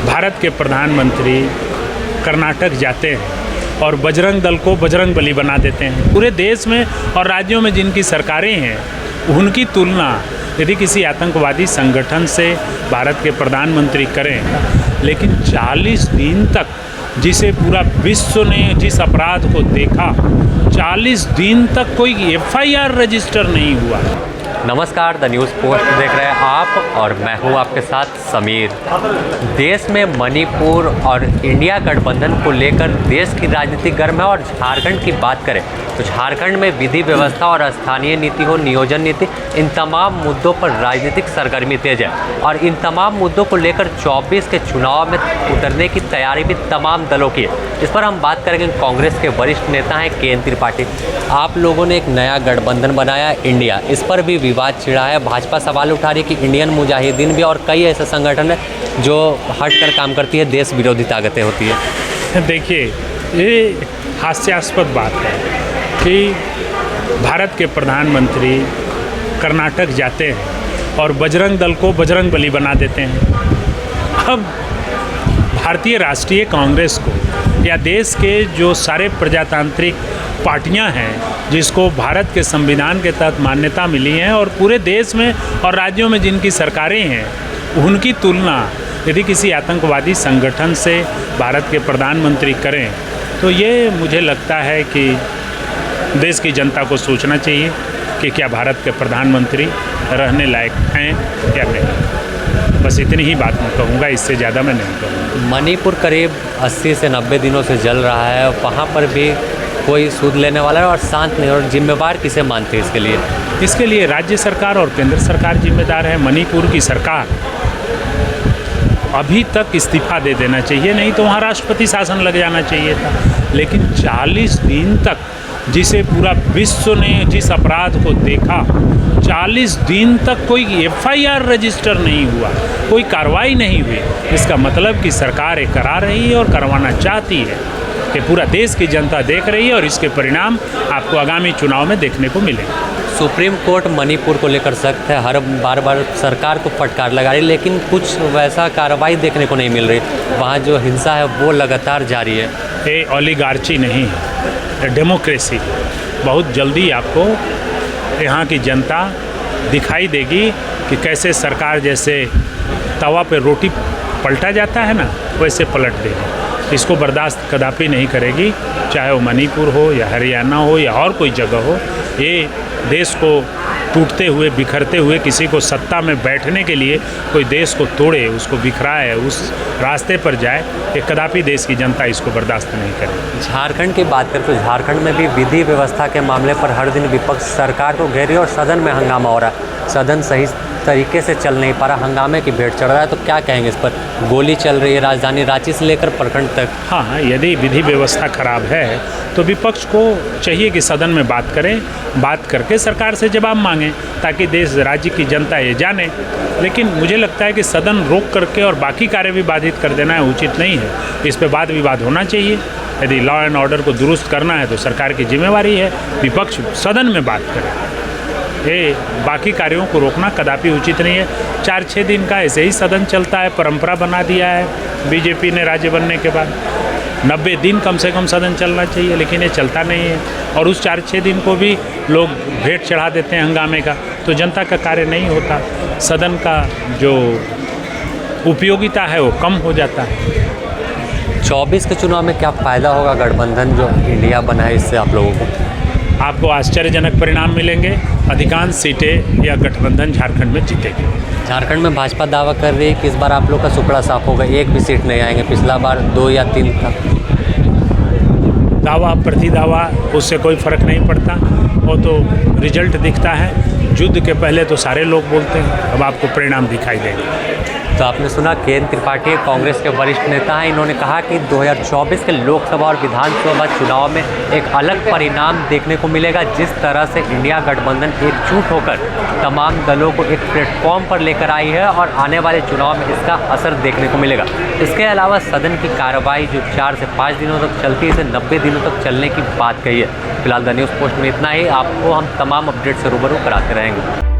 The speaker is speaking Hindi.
भारत के प्रधानमंत्री कर्नाटक जाते हैं और बजरंग दल को बजरंग बली बना देते हैं। पूरे देश में और राज्यों में जिनकी सरकारें हैं उनकी तुलना यदि किसी आतंकवादी संगठन से भारत के प्रधानमंत्री करें, लेकिन 40 दिन तक जिसे पूरा विश्व ने जिस अपराध को देखा, 40 दिन तक कोई FIR रजिस्टर नहीं हुआ। नमस्कार, द न्यूज़ पोस्ट देख रहे हैं आप और मैं हूं आपके साथ समीर। देश में मणिपुर और इंडिया गठबंधन को लेकर देश की राजनीति गर्म है और झारखंड की बात करें तो झारखंड में विधि व्यवस्था और स्थानीय नीति हो, नियोजन नीति, इन तमाम मुद्दों पर राजनीतिक सरगर्मी तेज है और इन तमाम मुद्दों को लेकर 24 के चुनाव में उतरने की तैयारी भी तमाम दलों की है। इस पर हम बात करेंगे। कांग्रेस के वरिष्ठ नेता हैं KN त्रिपाठी। आप लोगों ने एक नया गठबंधन बनाया इंडिया, इस पर भी विवाद छिड़ा है। भाजपा सवाल उठा रही है कि इंडियन मुजाहिदीन भी और कई ऐसे संगठन हैं जो हटकर काम करती है, देश विरोधी ताकतें होती है। देखिए, ये हास्यास्पद बात है कि भारत के प्रधानमंत्री कर्नाटक जाते हैं और बजरंग दल को बजरंग बली बना देते हैं। अब भारतीय राष्ट्रीय कांग्रेस को या देश के जो सारे प्रजातांत्रिक पार्टियां हैं जिसको भारत के संविधान के तहत मान्यता मिली है और पूरे देश में और राज्यों में जिनकी सरकारें हैं उनकी तुलना यदि किसी आतंकवादी संगठन से भारत के प्रधानमंत्री करें तो ये मुझे लगता है कि देश की जनता को सोचना चाहिए कि क्या भारत के प्रधानमंत्री रहने लायक हैं या नहीं। बस इतनी ही बात मैं कहूँगा, इससे ज़्यादा मैं नहीं कहूँगा। मणिपुर करीब 80 से 90 दिनों से जल रहा है, वहाँ पर भी कोई सूद लेने वाला है और शांत नहीं, और जिम्मेवार किसे मानते हैं इसके लिए? इसके लिए राज्य सरकार और केंद्र सरकार जिम्मेदार है। मणिपुर की सरकार अभी तक इस्तीफा दे देना चाहिए, नहीं तो वहाँ राष्ट्रपति शासन लग जाना चाहिए था। लेकिन 40 दिन तक जिसे पूरा विश्व ने जिस अपराध को देखा, 40 दिन तक कोई FIR रजिस्टर नहीं हुआ, कोई कार्रवाई नहीं हुई। इसका मतलब कि सरकार ये करा रही है और करवाना चाहती है कि पूरा देश की जनता देख रही है और इसके परिणाम आपको आगामी चुनाव में देखने को मिलेंगे। सुप्रीम कोर्ट मणिपुर को लेकर सख्त है, हर बार सरकार को फटकार लगा रही, लेकिन कुछ वैसा कार्रवाई देखने को नहीं मिल रही। वहाँ जो हिंसा है वो लगातार जारी है। ये ओलिगार्ची नहीं है, डेमोक्रेसी। बहुत जल्दी आपको यहाँ की जनता दिखाई देगी कि कैसे सरकार जैसे तवा पे रोटी पलटा जाता है ना, वैसे पलट देगी। इसको बर्दाश्त कदापि नहीं करेगी, चाहे वो मणिपुर हो या हरियाणा हो या और कोई जगह हो। ये देश को टूटते हुए, बिखरते हुए, किसी को सत्ता में बैठने के लिए कोई देश को तोड़े, उसको बिखराए, उस रास्ते पर जाए, ये कदापि देश की जनता इसको बर्दाश्त नहीं करे। झारखंड की बात करें तो झारखंड में भी विधि व्यवस्था के मामले पर हर दिन विपक्ष सरकार को घेरे और सदन में हंगामा हो रहा है। सदन सही तरीके से चल नहीं पा रहा, हंगामे की भेंट चढ़ रहा है। तो क्या कहेंगे इस पर? गोली चल रही है राजधानी रांची से लेकर प्रखंड तक। हाँ, यदि विधि व्यवस्था खराब है तो विपक्ष को चाहिए कि सदन में बात करें, बात करके सरकार से जवाब मांगें ताकि देश राज्य की जनता ये जाने। लेकिन मुझे लगता है कि सदन रोक करके और बाकी कार्य भी बाधित कर देना है उचित नहीं है। इस पर वाद विवाद होना चाहिए। यदि लॉ एंड ऑर्डर को दुरुस्त करना है तो सरकार की जिम्मेवारी है, विपक्ष सदन में बात करे। ये बाकी कार्यों को रोकना कदापि उचित नहीं है। 4-6 दिन का ऐसे ही सदन चलता है, परंपरा बना दिया है बीजेपी ने राज्य बनने के बाद। 90 दिन कम से कम सदन चलना चाहिए, लेकिन ये चलता नहीं है। और उस 4-6 दिन को भी लोग भेंट चढ़ा देते हैं हंगामे का, तो जनता का कार्य नहीं होता, सदन का जो उपयोगिता है वो कम हो जाता है। 24 के चुनाव में क्या फ़ायदा होगा गठबंधन जो इंडिया बना है इससे आप लोगों को? आपको आश्चर्यजनक परिणाम मिलेंगे। अधिकांश सीटें या गठबंधन झारखंड में जीतेगी। झारखंड में भाजपा दावा कर रही है कि इस बार आप लोग का सुपड़ा साफ होगा, एक भी सीट नहीं आएंगे। पिछला बार 2 या 3 था। दावा प्रति दावा, उससे कोई फ़र्क नहीं पड़ता, वो तो रिजल्ट दिखता है। युद्ध के पहले तो सारे लोग बोलते हैं, अब आपको परिणाम दिखाई देंगे। तो आपने सुना, KN त्रिपाठी कांग्रेस के वरिष्ठ नेता हैं। इन्होंने कहा कि 2024 के लोकसभा और विधानसभा चुनाव में एक अलग परिणाम देखने को मिलेगा। जिस तरह से इंडिया गठबंधन एकजुट होकर तमाम दलों को एक प्लेटफॉर्म पर लेकर आई है और आने वाले चुनाव में इसका असर देखने को मिलेगा। इसके अलावा सदन की कार्रवाई जो 4 से 5 दिनों तक चलती है, इसे 90 दिनों तक चलने की बात कही है। फिलहाल द न्यूज़ पोस्ट में इतना ही। आपको हम तमाम अपडेट से रूबरू कराते रहेंगे।